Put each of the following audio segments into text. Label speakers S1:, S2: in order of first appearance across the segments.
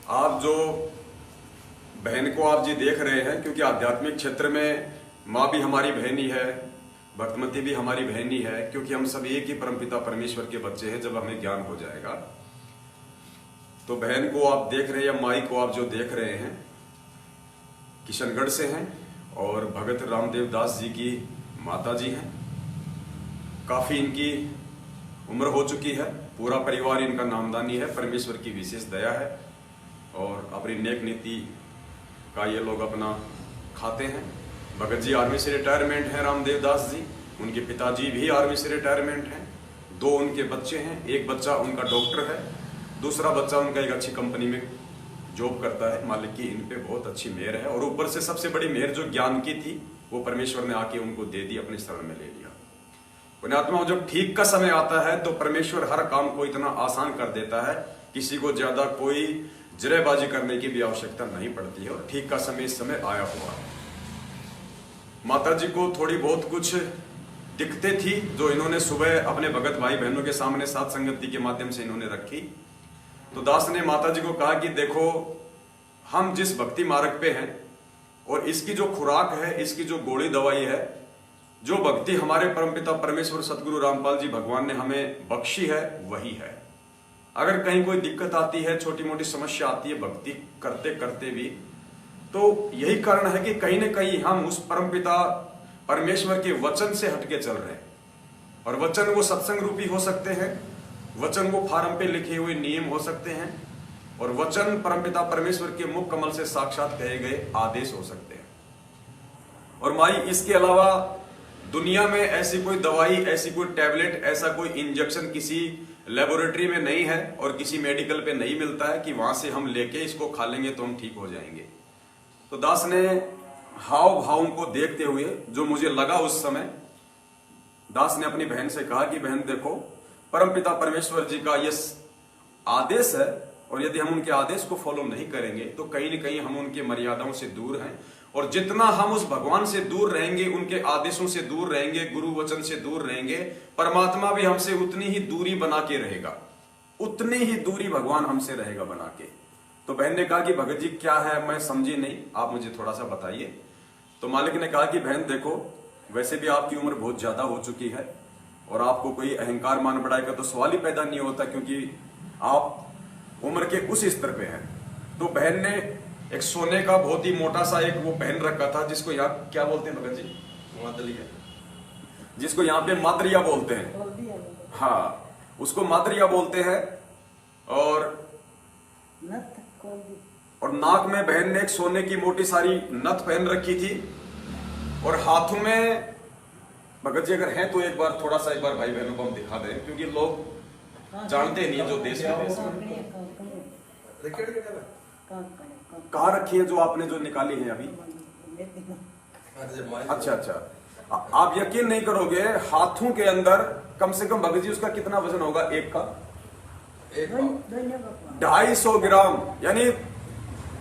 S1: आप जो बहन को आप जी देख रहे हैं, क्योंकि आध्यात्मिक क्षेत्र में माँ भी हमारी बहन ही है, भक्तमती भी हमारी बहन ही है, क्योंकि हम सब एक ही परमपिता परमेश्वर के बच्चे हैं। जब हमें ज्ञान हो जाएगा तो बहन को आप देख रहे हैं या माई को आप जो देख रहे हैं किशनगढ़ से हैं और भगत रामदेव दास जी की माता जी हैं। काफी इनकी उम्र हो चुकी है, पूरा परिवार इनका नामदानी है, परमेश्वर की विशेष दया है और अपनी नेक नीति का ये लोग अपना खाते हैं। भगत जी आर्मी से रिटायरमेंट हैं, रामदेव दास जी, उनके पिताजी भी आर्मी से रिटायरमेंट हैं। 2 उनके बच्चे हैं, एक बच्चा उनका डॉक्टर है, दूसरा बच्चा उनका एक अच्छी कंपनी में जॉब करता है। मालिक की इन पे बहुत अच्छी मेहर है और ऊपर से सबसे बड़ी मेहर जो ज्ञान की थी वो परमेश्वर ने आके उनको दे दी, अपने शरण में ले लिया। पुण्यात्मा, जब ठीक का समय आता है तो परमेश्वर हर काम को इतना आसान कर देता है, किसी को ज्यादा कोई जरेबाजी करने की भी आवश्यकता नहीं पड़ती है और ठीक का समय इस समय आया हुआ है। माता जी को थोड़ी बहुत कुछ दिक्कतें थी जो इन्होंने सुबह अपने भगत भाई बहनों के सामने साथ संगति के माध्यम से इन्होंने रखी। तो दास ने माता जी को कहा कि देखो, हम जिस भक्ति मार्ग पे हैं और इसकी जो खुराक है, इसकी जो गोली दवाई है, जो भक्ति हमारे परमपिता परमेश्वर सतगुरु रामपाल जी भगवान ने हमें बख्शी है, वही है। अगर कहीं कोई दिक्कत आती है, छोटी मोटी समस्या आती है भक्ति करते करते भी, तो यही कारण है कि कहीं ना कहीं हम उस परमपिता परमेश्वर के वचन से हटके चल रहे हैं। और वचन वो सत्संग रूपी हो सकते हैं, वचन वो फार्म पे लिखे हुए नियम हो सकते हैं, और वचन परमपिता परमेश्वर के मुख कमल से साक्षात कहे गए आदेश हो सकते हैं। और माई, इसके अलावा दुनिया में ऐसी कोई दवाई, ऐसी कोई टैबलेट, ऐसा कोई इंजेक्शन किसी लेबोरेटरी में नहीं है और किसी मेडिकल पे नहीं मिलता है कि वहां से हम लेके इसको खा लेंगे तो हम ठीक हो जाएंगे। तो दास ने हाव भावों को देखते हुए जो मुझे लगा उस समय, दास ने अपनी बहन से कहा कि बहन देखो, परमपिता परमेश्वर जी का ये आदेश है और यदि हम उनके आदेश को फॉलो नहीं करेंगे तो कहीं ना कहीं हम उनके मर्यादाओं से दूर हैं। और जितना हम उस भगवान से दूर रहेंगे, उनके आदेशों से दूर रहेंगे, गुरु वचन से दूर रहेंगे, परमात्मा भी हमसे उतनी ही दूरी बना के रहेगा, उतनी ही दूरी भगवान हमसे रहेगा बना के। तो बहन ने कहा कि भगत जी क्या है, मैं समझी नहीं, आप मुझे थोड़ा सा बताइए। तो मालिक ने कहा कि बहन देखो, वैसे भी आपकी उम्र बहुत ज्यादा हो चुकी है और आपको कोई अहंकार मान बढ़ाई का तो सवाल ही पैदा नहीं होता, क्योंकि आप उम्र के उस स्तर पे हैं। तो बहन ने एक सोने का बहुत ही मोटा सा एक वो पहन रखा था, जिसको यहाँ क्या बोलते हैं भगत जी? मादरिया, जिसको यहाँ पे मादरिया बोलते हैं। हाँ, उसको मादरिया बोलते हैं। और नाक में बहन ने एक सोने की मोटी सारी नथ पहन रखी थी और हाथों में, भगत जी अगर हैं तो एक बार थोड़ा सा एक बार भाई बहनों को हम दिखा दें, क्योंकि लोग जानते नहीं जो देश विदेश में। कहाँ रखी है जो आपने जो निकाली है अभी? अच्छा अच्छा, आप यकीन नहीं करोगे, हाथों के अंदर कम से कम भगत जी उसका कितना वजन होगा? एक का 250 ग्राम। यानी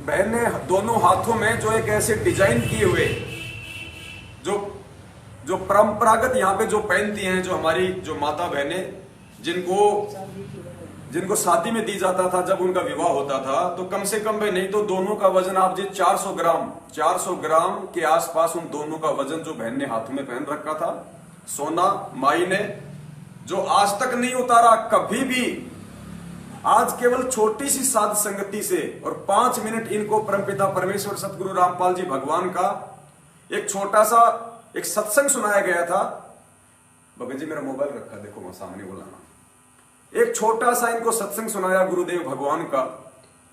S1: बहन ने दोनों हाथों में जो एक ऐसे डिजाइन किए हुए, जो परंपरागत यहाँ पे जो पहनती हैं, जो हमारी जो माता बहनें जिनको शादी में दी जाता था, जब उनका विवाह होता था, तो कम से कम भाई नहीं तो दोनों का वजन आप जी 400 ग्राम के आसपास उन दोनों का वजन जो बहन ने हाथों में पहन रखा था, सोना माई ने जो आज तक नहीं उतारा कभी भी। आज केवल छोटी सी साध संगति से और 5 मिनट इनको परमपिता परमेश्वर सतगुरु रामपाल जी भगवान का एक छोटा सा एक सत्संग सुनाया गया था। भगत जी मेरा मोबाइल रखा, देखो वहां सामने बुलाना। एक छोटा सा इनको सत्संग सुनाया गुरुदेव भगवान का,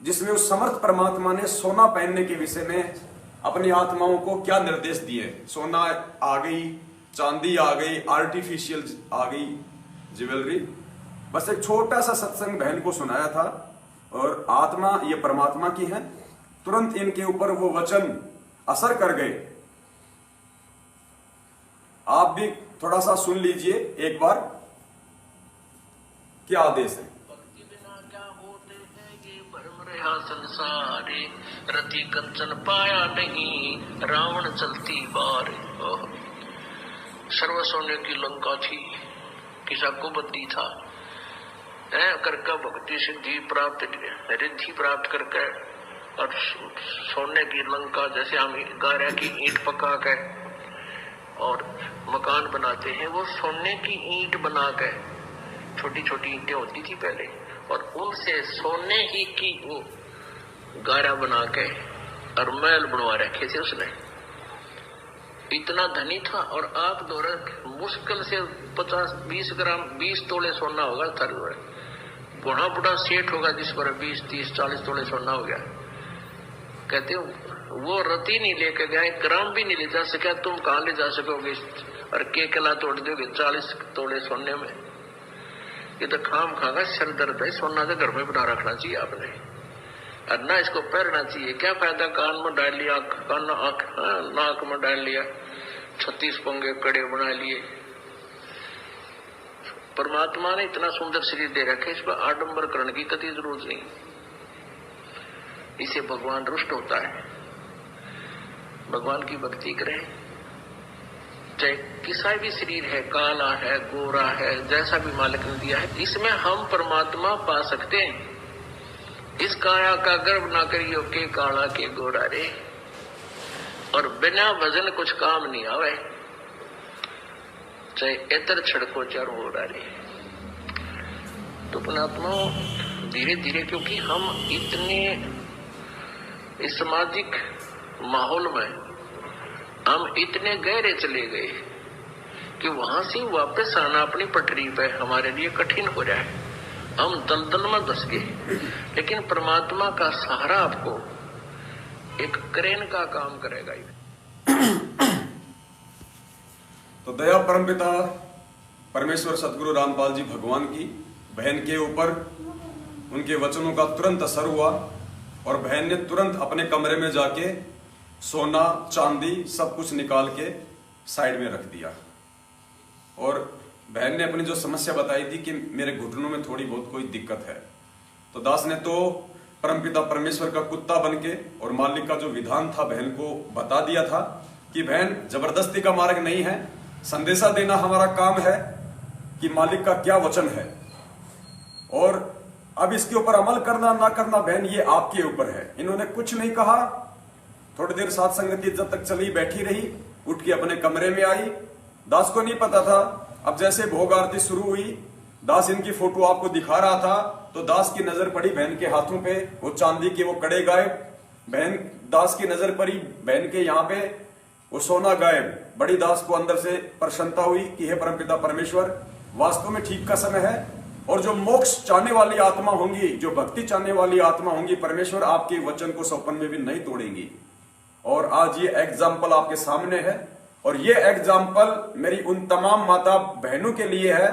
S1: जिसमें उस समर्थ परमात्मा ने सोना पहनने के विषय में अपनी आत्माओं को क्या निर्देश दिए। सोना आ गई, चांदी आ गई, आर्टिफिशियल आ गई ज्वेलरी, बस एक छोटा सा सत्संग बहन को सुनाया था। और आत्मा ये परमात्मा की है, तुरंत इनके ऊपर वो वचन असर कर गए। आप भी थोड़ा सा सुन लीजिए एक बार, क्या आदेश है।
S2: भक्ति बिना क्या होते हैं ये भ्रम रहा संसारे, रति कंचन पाया नहीं रावण चलती बार। सर्व सोने की लंका थी, किसा को बंदी था, करके भक्ति सिद्धि प्राप्त रिद्धि प्राप्त करके और सोने की लंका जैसे हम गारा की ईंट पका के और मकान बनाते हैं, वो सोने की ईंट बना के, छोटी छोटी ईंटें होती थी पहले, और उनसे सोने ही की वो गारा बना के और महल बनवा रखे थे उसने। इतना धनी था। और आप दौरा मुश्किल से 50-20 ग्राम 20 तोले सोना होगा थर बड़ा बड़ा सेठ होगा जिस पर 20-30-40 तोले सोना हो गया। कहते वो रति नहीं लेके गया, ग्राम भी नहीं ले जा सका, तुम कहां ले जा सकोगे और के कला तोड़ दोगे 40 तोले सोने में। ये तो खाम खागा सिर दर्द है, सोना तो घर में बना रखना चाहिए आपने, और ना इसको पहनना चाहिए। क्या फायदा, कान में डाल लिया, नाक में डाल लिया, 36 पंगे कड़े बना लिए। परमात्मा ने इतना सुंदर शरीर दे रखे, इस पर आडंबर करने की कतई जरूरत नहीं। इसे भगवान रुष्ट होता है। भगवान की भक्ति करें, चाहे किसा भी शरीर है, काला है, गोरा है, जैसा भी मालिक ने दिया है, इसमें हम परमात्मा पा सकते हैं। इस काया का गर्व ना करियो के काला के गोरा रे, और बिना वजन कुछ काम नहीं आवे, चाहे इतर छड़को चार हो रहे। तो परमात्मा धीरे धीरे, क्योंकि हम इतने इस सामाजिक माहौल में हम इतने गहरे चले गए कि वहां से वापस आना अपनी पटरी पे हमारे लिए कठिन हो रहा है। हम दलदल में धस गए, लेकिन परमात्मा का सहारा आपको एक क्रेन का काम करेगा।
S1: तो दया परमपिता परमेश्वर सदगुरु रामपाल जी भगवान की बहन के ऊपर उनके वचनों का तुरंत असर हुआ, और बहन ने तुरंत अपने कमरे में जाके सोना चांदी सब कुछ निकाल के साइड में रख दिया। और बहन ने अपनी जो समस्या बताई थी कि मेरे घुटनों में थोड़ी बहुत कोई दिक्कत है, तो दास ने तो परमपिता परमेश्वर का कुत्ता बनके और मालिक का जो विधान था बहन को बता दिया था कि बहन जबरदस्ती का मार्ग नहीं है, संदेशा देना हमारा काम है कि मालिक का क्या वचन है, और अब इसके ऊपर अमल करना ना करना बहन ये आपके ऊपर है। इन्होंने कुछ नहीं कहा। थोड़ी देर साथ संगति जब तक चली बैठी रही, उठ के अपने कमरे में आई। दास को नहीं पता था। अब जैसे भोग आरती शुरू हुई, दास इनकी फोटो आपको दिखा रहा था, तो दास की नजर पड़ी बहन के हाथों पे, वो चांदी के वो कड़े गायब। बहन दास की नजर पड़ी बहन के यहाँ पे, वो सोना गायब। बड़ी दास को अंदर से प्रसन्नता हुई कि हे परमपिता परमेश्वर, वास्तव में ठीक का समय है, और जो मोक्ष चाहने वाली आत्मा होंगी, जो भक्ति चाहने वाली आत्मा होंगी, परमेश्वर आपके वचन को सौपन में भी नहीं तोड़ेंगी। और आज ये एग्जाम्पल आपके सामने है, और ये एग्जाम्पल मेरी उन तमाम माता बहनों के लिए है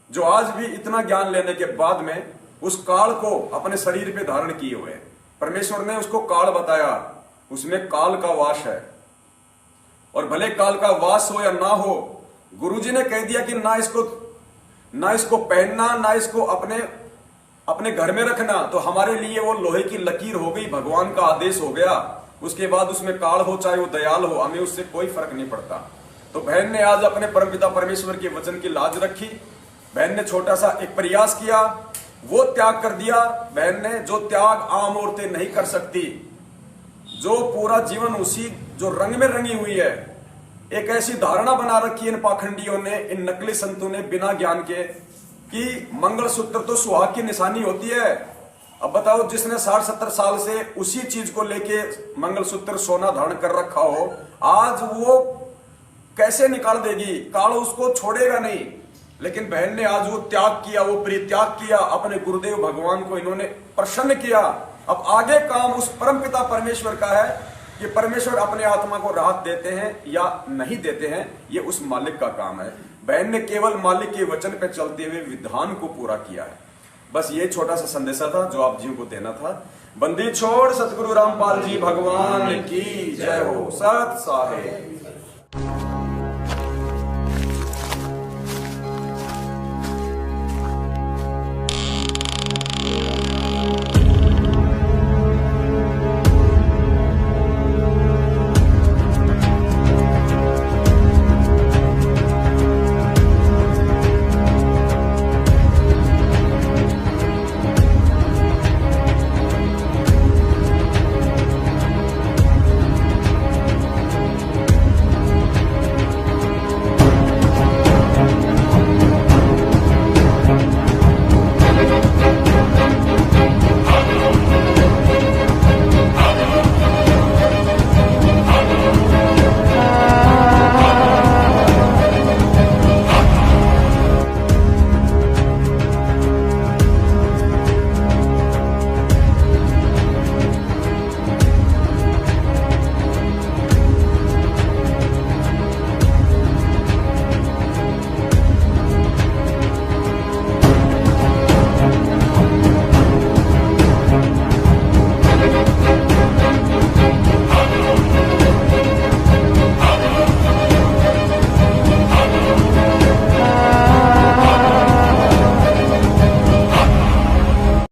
S1: जो आज भी इतना ज्ञान लेने के बाद में उस काल को अपने शरीर पे धारण किए हुए हैं। परमेश्वर ने उसको काल बताया, उसमें काल का वास है, और भले काल का वास हो या ना हो, गुरुजी ने कह दिया कि ना इसको पहनना, ना इसको अपने घर में रखना, तो हमारे लिए वो लोहे की लकीर हो गई, भगवान का आदेश हो गया। उसके बाद उसमें काल हो चाहे वो दयाल हो, हमें उससे कोई फर्क नहीं पड़ता। तो बहन ने आज अपने परमपिता परमेश्वर के वचन की लाज रखी। बहन ने छोटा सा एक प्रयास किया, वो त्याग कर दिया बहन ने, जो त्याग आम औरतें नहीं कर सकती, जो पूरा जीवन उसी जो रंग में रंगी हुई है। एक ऐसी धारणा बना रखी है इन पाखंडियों ने, इन नकली संतों ने, बिना ज्ञान के, कि मंगलसूत्र तो सुहाग की निशानी होती है। अब बताओ, जिसने 60-70 साल से उसी चीज को लेके मंगलसूत्र सोना धारण कर रखा हो, आज वो कैसे निकाल देगी? काल उसको छोड़ेगा नहीं। लेकिन बहन ने आज वो त्याग किया, वो परित्याग किया, अपने गुरुदेव भगवान को इन्होंने प्रसन्न किया। अब आगे काम उस परमपिता परमेश्वर का है कि परमेश्वर अपने आत्मा को राहत देते हैं या नहीं देते हैं, ये उस मालिक का काम है। बहन ने केवल मालिक के वचन पे चलते हुए विधान को पूरा किया है। बस ये छोटा सा संदेशा था जो आप जी को देना था। बंदी छोड़ सतगुरु रामपाल जी भगवान की जय हो। सत साहे।